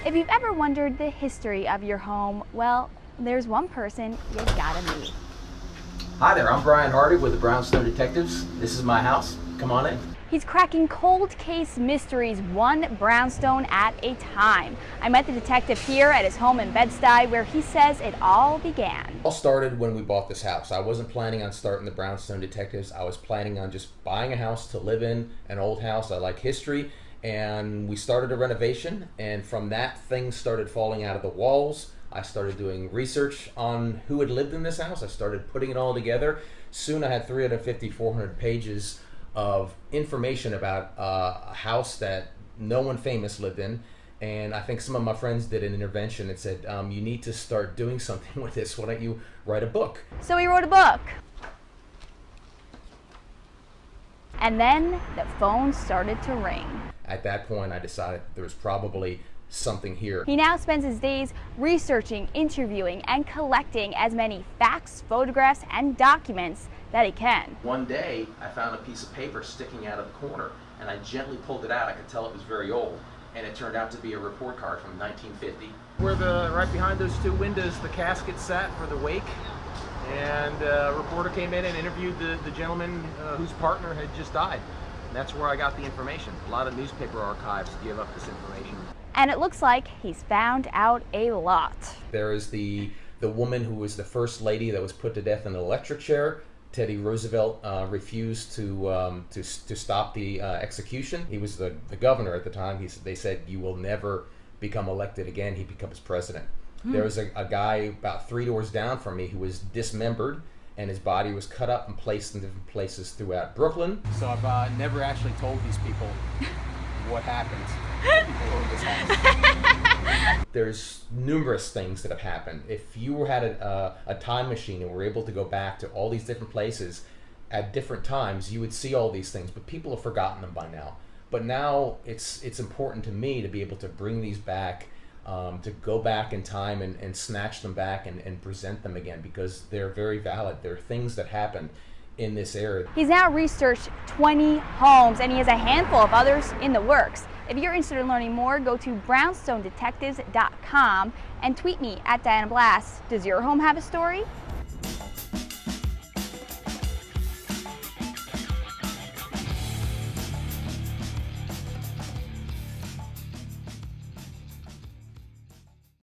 If you've ever wondered the history of your home, well, there's one person you gotta meet. Hi there, I'm Brian Hartig with the Brownstone Detectives. This is my house. Come on in. He's cracking cold case mysteries one brownstone at a time. I met the detective here at his home in Bed-Stuy, where he says it all began. It all started when we bought this house. I wasn't planning on starting the Brownstone Detectives. I was planning on just buying a house to live in, an old house. I like history. And we started a renovation, and from that, things started falling out of the walls. I started doing research on who had lived in this house. I started putting it all together. Soon I had 350, 400 pages of information about a house that no one famous lived in. And I think some of my friends did an intervention and said, you need to start doing something with this. Why don't you write a book? So he wrote a book. And then the phone started to ring. At that point, I decided there was probably something here. He now spends his days researching, interviewing, and collecting as many facts, photographs, and documents that he can. One day, I found a piece of paper sticking out of the corner, and I gently pulled it out. I could tell it was very old, and it turned out to be a report card from 1950. Right behind those two windows, the casket sat for the wake, and a reporter came in and interviewed the gentleman whose partner had just died. And that's where I got the information. A lot of newspaper archives give up this information. And it looks like he's found out a lot. There is the woman who was the first lady that was put to death in an electric chair. Teddy Roosevelt refused to stop the execution. He was the governor at the time. They said, you will never become elected again. He becomes president. There was a guy about 3 doors down from me who was dismembered, and his body was cut up and placed in different places throughout Brooklyn. So I've never actually told these people what happened in this house. There's numerous things that have happened. If you had a time machine and were able to go back to all these different places at different times, you would see all these things, but people have forgotten them by now. But now it's important to me to be able to bring these back, to go back in time and snatch them back and present them again, because they're very valid. They're things that happened in this area. He's now researched 20 homes, and he has a handful of others in the works. If you're interested in learning more, go to brownstonedetectives.com and tweet me at Diana Blass. Does your home have a story?